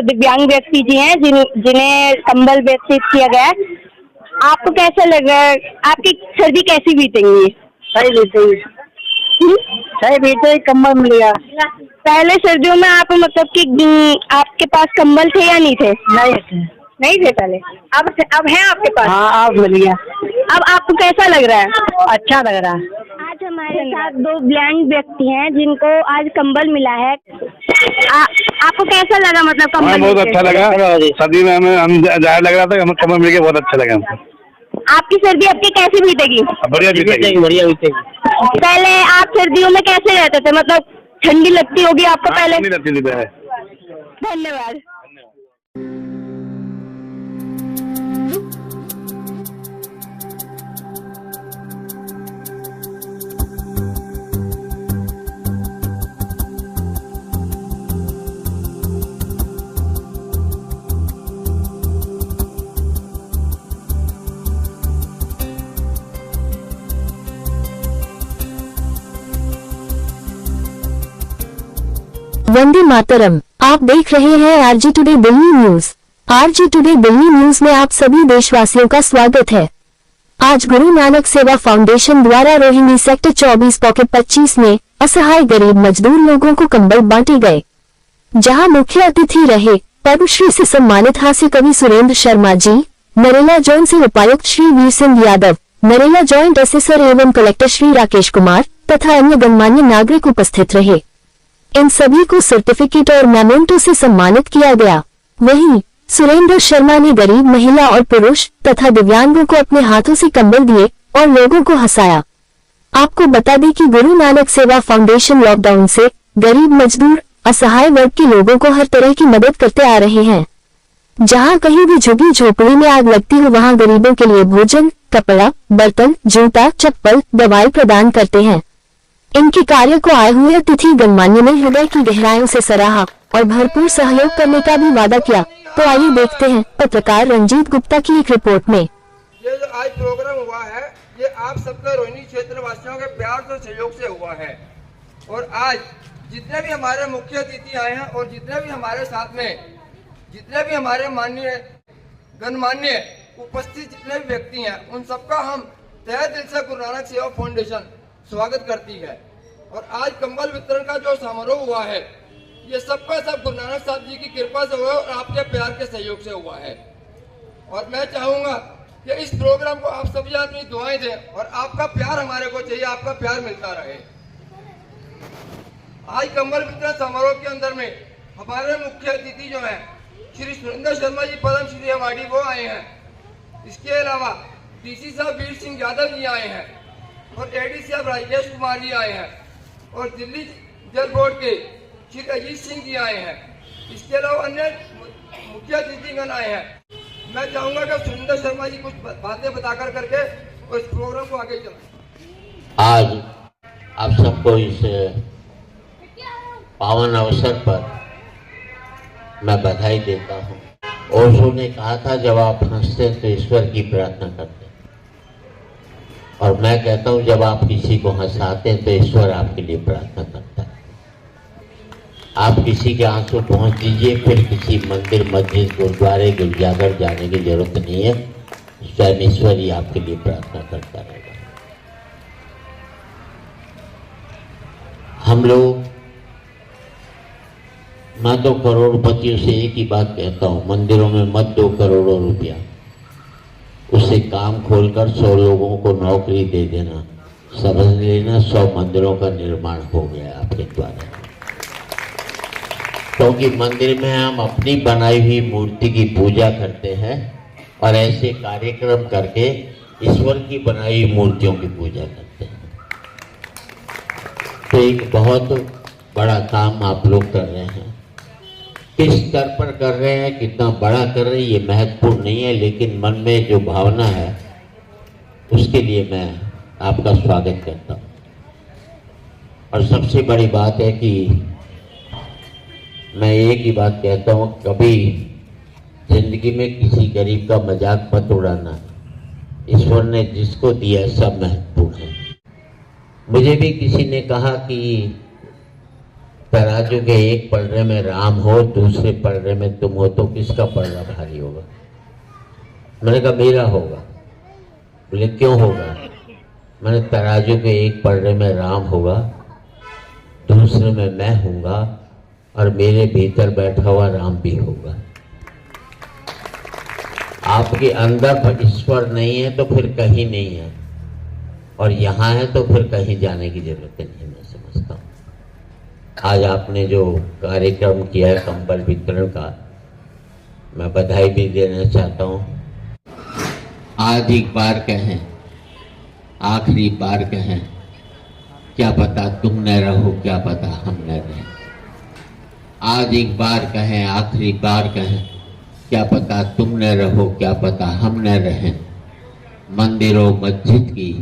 दिव्यांग व्यक्ति जी हैं जिन्हें कंबल वितरित किया गया है। आपको कैसा लग रहा है? आपकी सर्दी कैसी बीतेंगी? सही बीतेगी, सही बीते, कंबल मिल गया। पहले सर्दियों में आप मतलब कि आपके पास कंबल थे या नहीं थे? नहीं थे पहले। अब है आपके पास? हाँ, अब मिल गया। अब आपको कैसा लग रहा है? अच्छा लग रहा है। आज हमारे साथ 2 दिव्यांग व्यक्ति हैं जिनको आज कंबल मिला है। आपको कैसा लगा मतलब कंबल? हमें बहुत अच्छा लगा। सर्दी में हम जाहिर लग रहा था, हमें कंबल मिल के बहुत अच्छा लगा हमको। आपकी सर्दी आपकी कैसी बीतेगी? बढ़िया बीतेगी, बढ़िया बीतेगी। पहले आप सर्दियों में कैसे रहते थे? मतलब ठंडी लगती होगी आपको पहले? ठंडी लगती थी। धन्यवाद। वंदे मातरम। आप देख रहे हैं RG today Delhi news. RG today Delhi news में आप सभी देशवासियों का स्वागत है। आज गुरु नानक सेवा फाउंडेशन द्वारा रोहिणी सेक्टर 24 पॉकेट 25 में असहाय गरीब मजदूर लोगों को कंबल बांटे गए, जहां मुख्य अतिथि रहे पद्मश्री से सम्मानित हास्य कवि सुरेंद्र शर्मा जी, नरेला जॉइंट से उपायुक्त श्री वीर सिंह यादव, नरेला जॉइंट असेसर एवं कलेक्टर श्री राकेश कुमार तथा अन्य गणमान्य नागरिक उपस्थित रहे। इन सभी को सर्टिफिकेट और मेमेंटो से सम्मानित किया गया। वहीं सुरेंद्र शर्मा ने गरीब महिला और पुरुष तथा दिव्यांगों को अपने हाथों से कंबल दिए और लोगों को हंसाया। आपको बता दें कि गुरु नानक सेवा फाउंडेशन लॉकडाउन से गरीब मजदूर असहाय वर्ग के लोगों को हर तरह की मदद करते आ रहे हैं। जहां कहीं भी झुग्गी झोपड़ी में आग लगती हो, वहां गरीबों के लिए भोजन, कपड़ा, बर्तन, जूता, चप्पल, दवाई प्रदान करते हैं। इनके कार्य को आए हुए अतिथि गणमान्य ने हृदय की गहराइयों से सराहा और भरपूर सहयोग करने का भी वादा किया। तो आइए देखते हैं पत्रकार रंजीत गुप्ता की एक रिपोर्ट में। ये जो आज प्रोग्राम हुआ है, ये आप सबके रोहिणी क्षेत्र वासियों के प्यार और सहयोग से हुआ है। और आज जितने भी हमारे मुख्य अतिथि आए हैं और जितने भी हमारे साथ में जितने भी हमारे माननीय गणमान्य उपस्थित जितने भी व्यक्ति हैं, उन सबका हम तहे दिल से गुरु नानक सेवा फाउंडेशन स्वागत करती है। और आज कंबल वितरण का जो समारोह हुआ है, ये सबका सब गुरु नानक साहब जी की कृपा से हुआ और आपके प्यार के सहयोग से हुआ है। और मैं चाहूंगा कि इस प्रोग्राम को आप सभी अपनी दुआएं दें और आपका प्यार हमारे को चाहिए, आपका प्यार मिलता रहे। आज कंबल वितरण समारोह के अंदर में हमारे मुख्य अतिथि जो हैं श्री सुरेंद्र शर्मा जी पद्मश्री अवार्डी वो आए हैं। इसके अलावा डीसी साहब वीर सिंह यादव जी आए हैं और एडीसी साहब राजेश कुमार जी आए हैं और दिल्ली जल बोर्ड के श्री अजीत सिंह जी आए हैं। इसके अलावा अन्य मुख्य अतिथिगण आए हैं। मैं चाहूंगा कि सुरेंद्र शर्मा जी कुछ बातें बताकर करके और इस प्रोग्राम को आगे चलाएं। आज आप सबको इस पावन अवसर पर मैं बधाई देता हूँ। ओशो ने कहा था, जब आप हंसते तो ईश्वर की प्रार्थना करते, और मैं कहता हूँ जब आप किसी को हंसाते हैं तो ईश्वर आपके लिए प्रार्थना करता है। आप किसी के आंसू पहुँच दीजिए, फिर किसी मंदिर, मस्जिद, गुरुद्वारे, गिरजाघर जाने की जरूरत नहीं है। स्वयं ईश्वर ही आपके लिए प्रार्थना करता रहेगा। हम लोग, मैं तो करोड़पतियों से एक ही बात कहता हूँ, मंदिरों में मत दो करोड़ों रुपया, उससे काम खोलकर 100 लोगों को नौकरी दे देना, समझ लेना 100 मंदिरों का निर्माण हो गया आपके द्वारा। क्योंकि मंदिर में हम अपनी बनाई हुई मूर्ति की पूजा करते हैं और ऐसे कार्यक्रम करके ईश्वर की बनाई हुई मूर्तियों की पूजा करते हैं। तो एक बहुत बड़ा काम आप लोग कर रहे हैं। किस स्तर पर कर रहे हैं, कितना बड़ा कर रहे हैं, ये महत्वपूर्ण नहीं है, लेकिन मन में जो भावना है उसके लिए मैं आपका स्वागत करता हूँ। और सबसे बड़ी बात है कि मैं एक ही बात कहता हूँ, कभी जिंदगी में किसी गरीब का मजाक मत उड़ाना। ईश्वर ने जिसको दिया सब महत्वपूर्ण है। मुझे भी किसी ने कहा कि तराजू के एक पलड़े में राम हो, दूसरे पलड़े में तुम हो, तो किसका पलड़ा भारी होगा? मैंने कहा मेरा होगा। बोले क्यों होगा? मैंने तराजू के एक पलड़े में राम होगा, दूसरे में मैं हूँगा, और मेरे भीतर बैठा हुआ राम भी होगा। आपके अंदर ईश्वर नहीं है तो फिर कहीं नहीं है, और यहाँ है तो फिर कहीं जाने की जरूरत नहीं, मैं समझता हूँ। आज आपने जो कार्यक्रम किया है कंबल वितरण का, मैं बधाई भी देना चाहता हूँ। आज एक बार कहें, आखिरी बार कहें, क्या पता तुम न रहो, क्या पता हम न रहें। आज एक बार कहें, आखिरी बार कहें, क्या पता तुम न रहो, क्या पता हम न रहें। मंदिरों मस्जिद की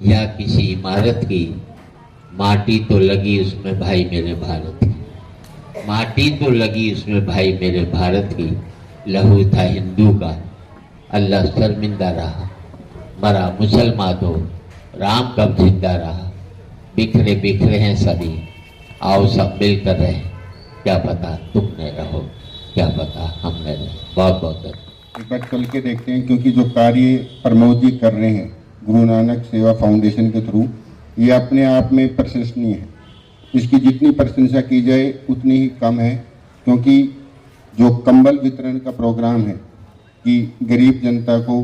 या किसी इमारत की माटी तो लगी उसमें भाई मेरे भारत की, माटी तो लगी उसमें भाई मेरे भारत की। लहू था हिंदू का, अल्लाह शर्मिंदा रहा, मरा मुसलमान दो, राम कब जिंदा रहा। बिखरे बिखरे हैं सभी, आओ सब मिलकर रहे, क्या पता तुम न रहो, क्या पता हम न रहे। बहुत बहुत धन्यवाद। एक बार चल के देखते हैं, क्योंकि जो कार्य प्रमोद जी कर रहे हैं गुरु नानक सेवा फाउंडेशन के थ्रू, ये अपने आप में प्रशंसनीय है। इसकी जितनी प्रशंसा की जाए उतनी ही कम है, क्योंकि जो कंबल वितरण का प्रोग्राम है कि गरीब जनता को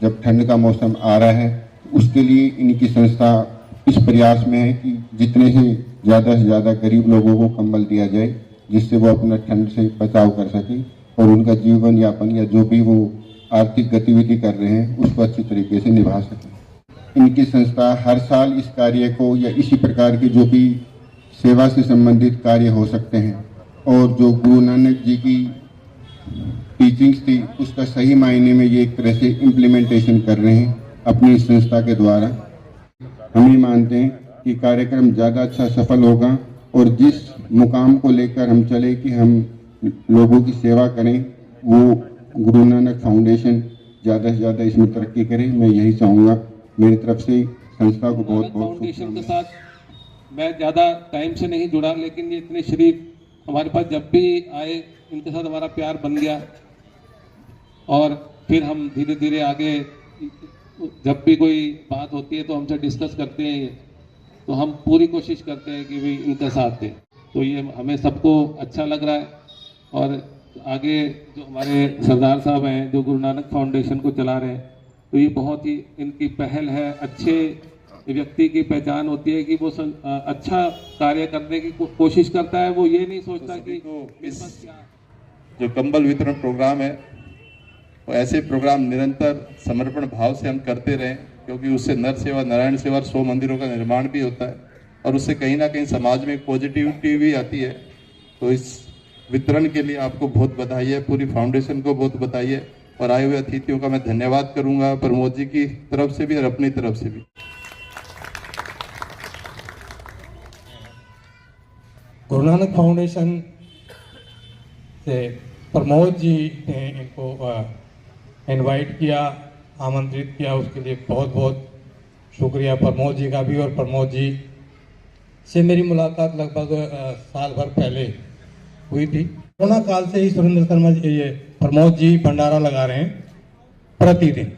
जब ठंड का मौसम आ रहा है, उसके लिए इनकी संस्था इस प्रयास में है कि जितने से ज़्यादा गरीब लोगों को कंबल दिया जाए, जिससे वो अपना ठंड से बचाव कर सके और उनका जीवन यापन या जो भी वो आर्थिक गतिविधि कर रहे हैं उसको अच्छी तरीके से निभा सकें। इनकी संस्था हर साल इस कार्य को या इसी प्रकार के जो भी सेवा से संबंधित कार्य हो सकते हैं, और जो गुरु नानक जी की टीचिंग्स थी उसका सही मायने में ये एक तरह से इम्प्लीमेंटेशन कर रहे हैं अपनी संस्था के द्वारा। हम ये मानते हैं कि कार्यक्रम ज़्यादा अच्छा सफल होगा, और जिस मुकाम को लेकर हम चले कि हम लोगों की सेवा करें, वो गुरु नानक फाउंडेशन ज़्यादा से ज़्यादा इसमें तरक्की करे। मैं यही चाहूँगा। मेरी तरफ से संस्था को बहुत बहुत फाउंडेशन के साथ मैं ज़्यादा टाइम से नहीं जुड़ा, लेकिन ये इतने शरीफ हमारे पास जब भी आए, इनके साथ हमारा प्यार बन गया, और फिर हम धीरे धीरे आगे जब भी कोई बात होती है तो हमसे डिस्कस करते हैं, तो हम पूरी कोशिश करते हैं कि भाई इनका साथ दें। तो ये हमें सबको अच्छा लग रहा है, और आगे जो हमारे सरदार साहब हैं जो गुरु नानक फाउंडेशन को चला रहे हैं, तो ये बहुत ही इनकी पहल है। अच्छे व्यक्ति की पहचान होती है कि वो अच्छा कार्य करने की कोशिश करता है, वो ये नहीं सोचता कि जो कंबल वितरण प्रोग्राम है, तो ऐसे प्रोग्राम निरंतर समर्पण भाव से हम करते रहें, क्योंकि उससे नर सेवा नारायण सेवा 100 मंदिरों का निर्माण भी होता है, और उससे कहीं ना कहीं समाज में पॉजिटिविटी भी आती है। तो इस वितरण के लिए आपको बहुत बधाई है, पूरी फाउंडेशन को बहुत बधाई है, और आए हुए अतिथियों का मैं धन्यवाद करूंगा, प्रमोद जी की तरफ से भी और अपनी तरफ से भी। गुरु नानक फाउंडेशन से प्रमोद जी ने इनको इनवाइट किया, आमंत्रित किया, उसके लिए बहुत बहुत शुक्रिया प्रमोद जी का भी। और प्रमोद जी से मेरी मुलाकात लगभग साल भर पहले हुई थी। कोरोना काल से ही सुरेंद्र शर्मा जी, ये प्रमोद जी भंडारा लगा रहे हैं प्रतिदिन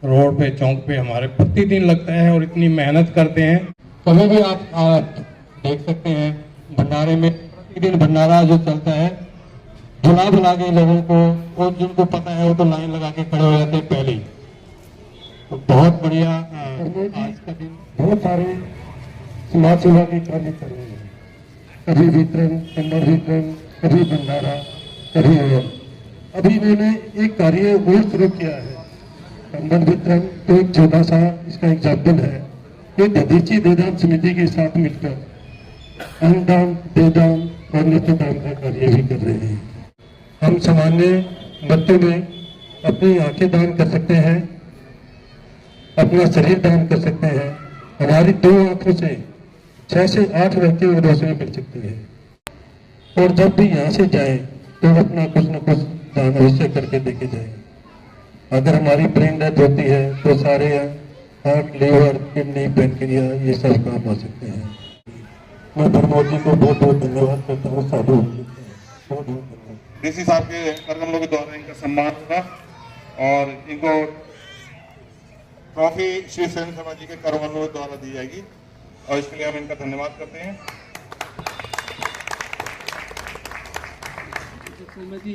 रोड पे, चौक पे हमारे प्रतिदिन लगता है, और इतनी मेहनत करते हैं। कभी भी आप देख सकते हैं भंडारे में, प्रतिदिन भंडारा जो चलता है, बुला के लोगों को, और जिनको पता है वो तो लाइन लगा के खड़े हो जाते हैं पहले ही। तो बहुत बढ़िया आज का दिन, बहुत सारे समाज सेवा के कार्य कर रहे हैं, कभी वितरण, कंबल वितरण, कभी भंडारा, कभी अभी मैंने एक कार्य और शुरू किया है कंबल वितरण। तो एक छोटा सा इसका एग्जाम्पल है, ये दधीची देदान समिति के साथ मिलकर अन्नदान, देदान और नेत्रदान का कार्य भी कर रहे हैं। हम सामान्य बच्चों में अपनी आंखें दान कर सकते हैं, अपना शरीर दान कर सकते हैं। हमारी 2 आंखों से 6 से 8 व्यक्तियों को रोशनी मिल सकती है, और जब भी यहाँ से जाए तो अपना कुछ न कुछ दान अवश्य करके देके जाए। अगर हमारी ब्रेन डेथ होती है तो सारे हार्ट, लीवर, किडनी, पेनक्रिया ये सब काम आ सकते हैं। मैं प्रमोद जी को बहुत बहुत धन्यवाद करता हूँ। साधु बहुत धन्यवाद। डीसी साहब के करकमलों के द्वारा इनका सम्मान होगा और इनको ट्रॉफी श्री स्वयं सेवा जी के करकमलों के द्वारा दी जाएगी और इसके लिए हम इनका धन्यवाद करते हैं। जी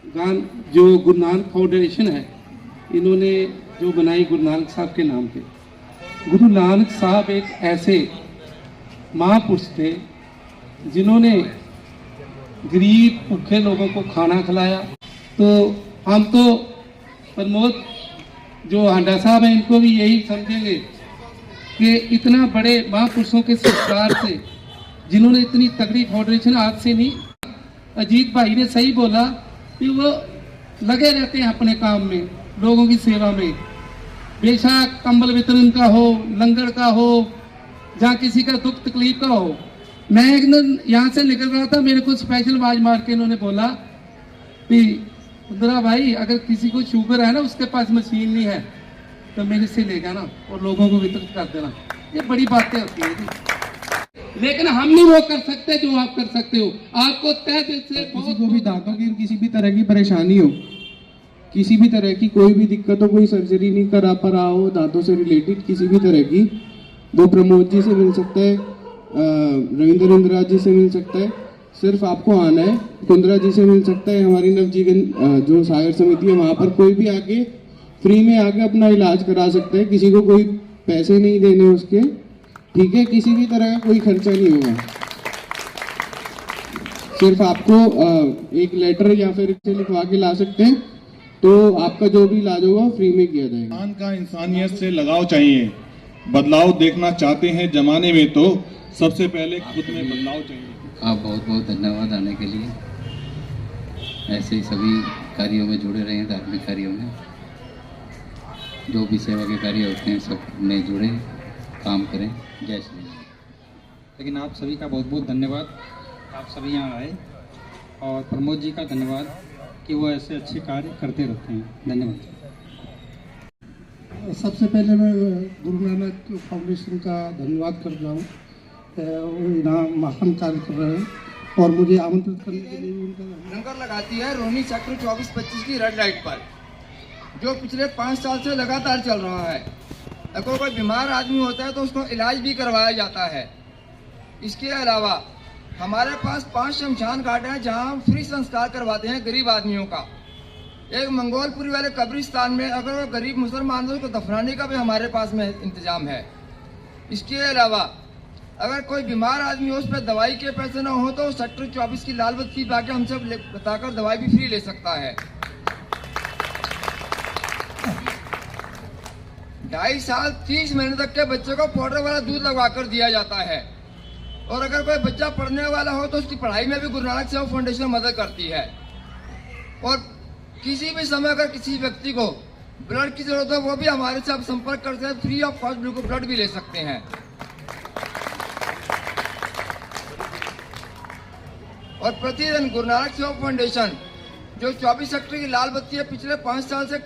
गान जो गुरु नानक फाउंडेशन है, इन्होंने जो बनाई गुरु नानक साहब के नाम पे। गुरु नानक साहब एक ऐसे महापुरुष थे जिन्होंने गरीब भूखे लोगों को खाना खिलाया। तो हम तो प्रमोद जो हांडा साहब हैं, इनको भी यही समझेंगे कि इतना बड़े महापुरुषों के संस्कार से, जिन्होंने इतनी तगड़ी फाउंडेशन, आज से नहीं, अजीत भाई ने सही बोला कि वो लगे रहते हैं अपने काम में, लोगों की सेवा में। बेशक कंबल वितरण का हो, लंगर का हो, जहाँ किसी का दुख तकलीफ का हो। मैं एक दिन यहाँ से निकल रहा था, मेरे को स्पेशल आवाज मार के इन्होंने बोला कि उधरा भाई, अगर किसी को शुगर है ना, उसके पास मशीन नहीं है, तो मेरे से ले जाना और लोगों को वितरित कर देना। ये बड़ी बातें होती है जी। लेकिन हम नहीं वो कर सकते जो आप कर सकते हो। आपको तय दिल से, किसी को भी दांतों की किसी भी तरह की परेशानी हो, किसी भी तरह की कोई भी दिक्कत हो, कोई सर्जरी नहीं करा पा रहा हो दांतों से रिलेटेड किसी भी तरह की, वो प्रमोद जी से मिल सकता है, रविंद्र इंदिरा जी से मिल सकता है। सिर्फ आपको आना है। कुंद्रा जी से मिल सकता है, हमारी नवजीवन जो सागर समिति है, वहाँ पर कोई भी आके फ्री में आके अपना इलाज करा सकता है। किसी को कोई पैसे नहीं देने उसके, ठीक है, किसी भी तरह का कोई खर्चा नहीं होगा। सिर्फ आपको एक लेटर या फिर इसे लिखवा के ला सकते हैं, तो आपका जो भी इलाज होगा फ्री में किया जाएगा। इंसान का इंसानियत से लगाव चाहिए। बदलाव देखना चाहते हैं जमाने में, तो सबसे पहले खुद में बदलाव चाहिए। आप बहुत बहुत धन्यवाद आने के लिए। ऐसे ही सभी कार्यों में जुड़े रहें, धार्मिक कार्यों में जो भी सेवा के कार्य होते हैं सब में जुड़े काम करें। जय श्री राम। लेकिन आप सभी का बहुत बहुत धन्यवाद, आप सभी यहाँ आए, और प्रमोद जी का धन्यवाद कि वो ऐसे अच्छे कार्य करते रहते हैं। धन्यवाद। सबसे पहले मैं गुरु नानक फाउंडेशन का धन्यवाद कर रहा हूँ। यहाँ महान कार्य कर रहे हैं और मुझे आमंत्रित करने के लिए उनका लंगर लगाती है रोहिणी सेक्टर 24-25 की रेड लाइट पर, जो पिछले 5 साल से लगातार चल रहा है। अगर कोई बीमार आदमी होता है तो उसको इलाज भी करवाया जाता है। इसके अलावा हमारे पास 5 शमशान घाट हैं जहाँ हम फ्री संस्कार करवाते हैं गरीब आदमियों का। एक मंगोलपुरी वाले कब्रिस्तान में अगर वो गरीब मुसलमान है, उसको दफनाने का भी हमारे पास में इंतजाम है। इसके अलावा अगर कोई बीमार आदमी हो, उस पर दवाई के पैसे ना हो, तो सेक्टर 24 की लाल बत्ती पाके हमसे बताकर दवाई भी फ्री ले सकता है। 2.5 साल 30 महीने तक के बच्चे को पाउडर वाला दूध लगवा कर दिया जाता है। और अगर कोई बच्चा पढ़ने वाला हो तो उसकी पढ़ाई में भी गुरु नानक सेवा फाउंडेशन मदद करती है। और किसी भी समय अगर किसी व्यक्ति को ब्लड की जरूरत हो, वो भी हमारे से आप संपर्क करते हैं, फ्री ऑफ कॉस्ट ब्लड भी ले सकते हैं। और प्रतिदिन गुरु नानक सेवा फाउंडेशन जो 24 सेक्टर की लाल बत्ती है, पिछले 5 साल से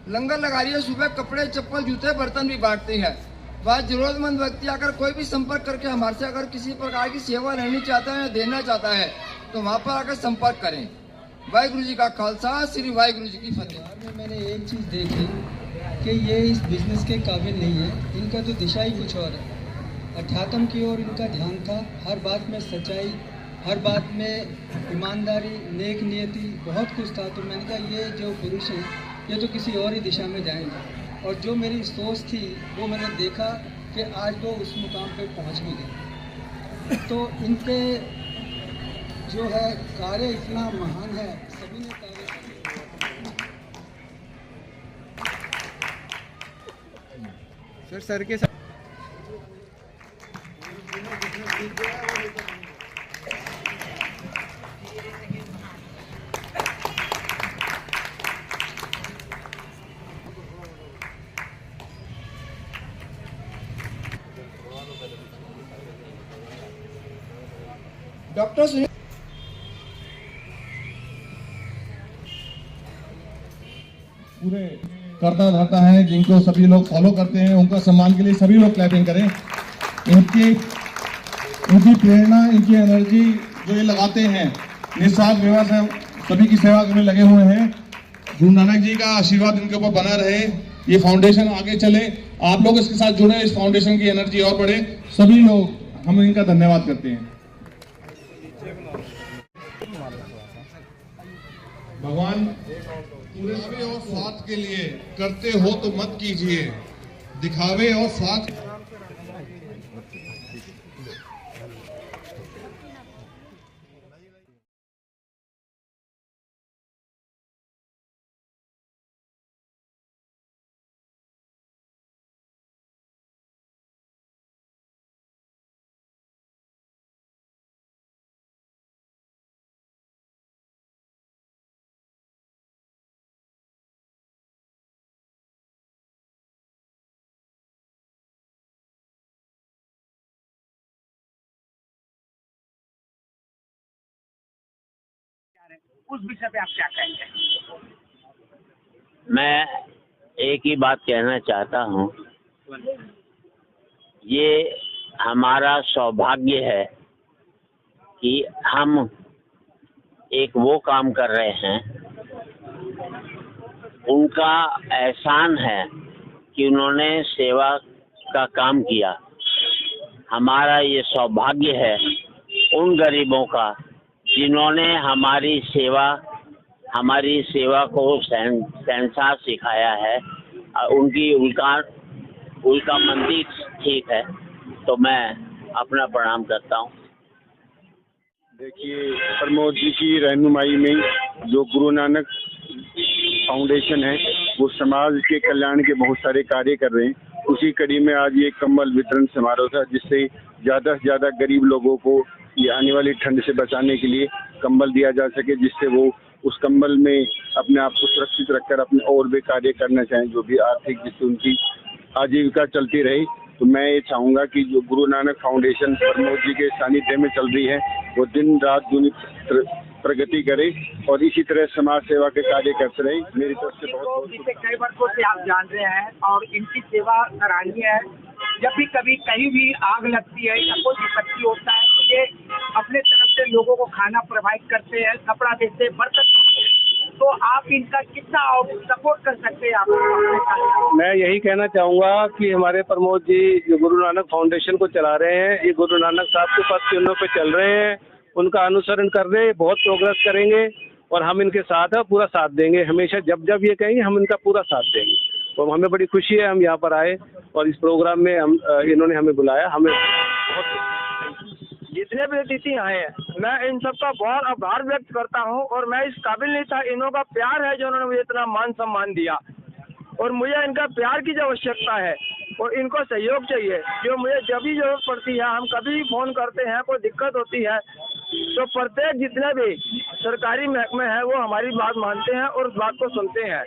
लंगर लगा रही है। सुबह कपड़े, चप्पल, जूते, बर्तन भी बांटती है। वह जरूरतमंद व्यक्ति अगर कोई भी संपर्क करके हमारे से अगर किसी प्रकार की सेवा लेनी चाहता है या देना चाहता है, तो वहाँ पर आकर संपर्क करें। वाहिगुरु जी का खालसा, श्री वाहिगुरु जी की फतेह। मैंने एक चीज़ देखी कि ये इस बिजनेस के काबिल नहीं है, इनका तो दिशा ही कुछ और है। अध्यात्म की ओर इनका ध्यान था, हर बात में सच्चाई, हर बात में ईमानदारी, नेक नियति, बहुत कुछ था। तो मैंने कहा ये जो पुरुष हैं ये तो किसी और ही दिशा में जाएंगे। और जो मेरी सोच थी वो मैंने देखा कि आज वो उस मुकाम पे पहुंच भी गए। तो इनके जो है कार्य इतना महान है, सभी ने कार्य फिर सर के साथ डॉक्टर पूरे करता धरता है, जिनको सभी लोग फॉलो करते हैं, उनका सम्मान के लिए सभी लोग क्लैपिंग करें। इनकी प्रेरणा, इनकी एनर्जी जो ये लगाते हैं, निस्वार्थ सेवा से सभी की सेवा करने लगे हुए हैं। गुरु नानक जी का आशीर्वाद इनके ऊपर बना रहे, ये फाउंडेशन आगे चले, आप लोग इसके साथ जुड़े, इस फाउंडेशन की एनर्जी और बढ़े। सभी लोग हम इनका धन्यवाद करते हैं। भगवान पूरे और स्वार्थ के लिए करते हो तो मत कीजिए, दिखावे और स्वार्थ। उस विषय पे आप क्या कहेंगे? मैं एक ही बात कहना चाहता हूँ, ये हमारा सौभाग्य है कि हम एक वो काम कर रहे हैं, उनका एहसान है कि उन्होंने सेवा का काम किया। हमारा ये सौभाग्य है उन गरीबों का जिन्होंने हमारी सेवा को शहंशाह सिखाया है। उनकी उनका मंदिर ठीक है, तो मैं अपना प्रणाम करता हूँ। देखिए, प्रमोद जी की रहनुमाई में जो गुरु नानक फाउंडेशन है, वो समाज के कल्याण के बहुत सारे कार्य कर रहे हैं। उसी कड़ी में आज ये कंबल वितरण समारोह था, जिससे ज़्यादा से ज़्यादा गरीब लोगों को ये आने वाली ठंड से बचाने के लिए कंबल दिया जा सके, जिससे वो उस कंबल में अपने आप को सुरक्षित रखकर अपने और भी कार्य करना चाहें, जो भी आर्थिक, जिससे उनकी आजीविका चलती रहे। तो मैं ये चाहूँगा कि जो गुरु नानक फाउंडेशन प्रमोद जी के सानिध्य में चल रही है, वो दिन रात दूनी प्रगति करे और इसी तरह समाज सेवा के कार्य करते रहे। मेरी तरफ से बहुत पिछले कई वर्षों से आप जान रहे हैं और इनकी सेवा सराहनीय है। जब भी कभी कहीं भी आग लगती है या कोई विपत्ति होता है तो ये अपने तरफ से लोगों को खाना प्रोवाइड करते हैं, कपड़ा देते हैं, बर्तन। तो आप इनका कितना सपोर्ट कर सकते हैं? आप मैं यही कहना चाहूँगा कि हमारे प्रमोद जी जो गुरु नानक फाउंडेशन को चला रहे हैं, ये गुरु नानक साहब के पथ चिन्हों पे चल रहे हैं, उनका अनुसरण कर रहे हैं, बहुत प्रोग्रेस करेंगे और हम इनके साथ है, पूरा साथ देंगे। हमेशा जब जब ये कहेंगे हम इनका पूरा साथ देंगे। तो हमें बड़ी खुशी है, हम यहाँ पर आए और इस प्रोग्राम में इन्होंने हमें बुलाया। हमें जितने भी अतिथि आए हैं, मैं इन सबका बहुत आभार व्यक्त करता हूं और मैं इस काबिल नहीं था। इन्हों का प्यार है जो उन्होंने मुझे इतना मान सम्मान दिया और मुझे इनका प्यार की जो आवश्यकता है और इनको सहयोग चाहिए। जो मुझे जब भी जरूरत पड़ती है, हम कभी भी फोन करते हैं, कोई दिक्कत होती है तो प्रत्येक जितने भी सरकारी महकमे हैं वो हमारी बात मानते हैं और उस बात को सुनते हैं।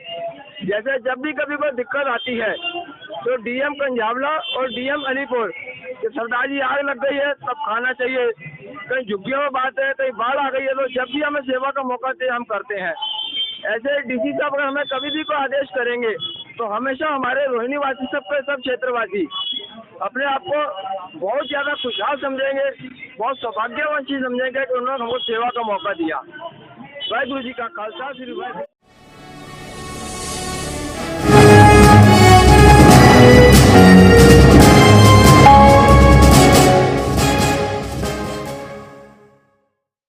जैसे जब भी कभी कोई दिक्कत आती है तो डीएम कंझावला और डीएम अलीपुर कि सरदार जी आग लग गई है, तब खाना चाहिए, कहीं झुग्गियों में बात है, कहीं बाढ़ आ गई है, तो जब भी हमें सेवा का मौका चाहिए हम करते हैं। ऐसे डीसी साहब अगर हमें कभी भी कोई आदेश करेंगे तो हमेशा हमारे रोहिणी वासी सब क्षेत्रवासी अपने आप को बहुत ज़्यादा खुशहाल समझेंगे, बहुत सौभाग्यवान चीज समझेंगे कि उन्होंने हमको सेवा का मौका दिया। वाहिगुरु जी का खालसा, श्री वाहिगुरु।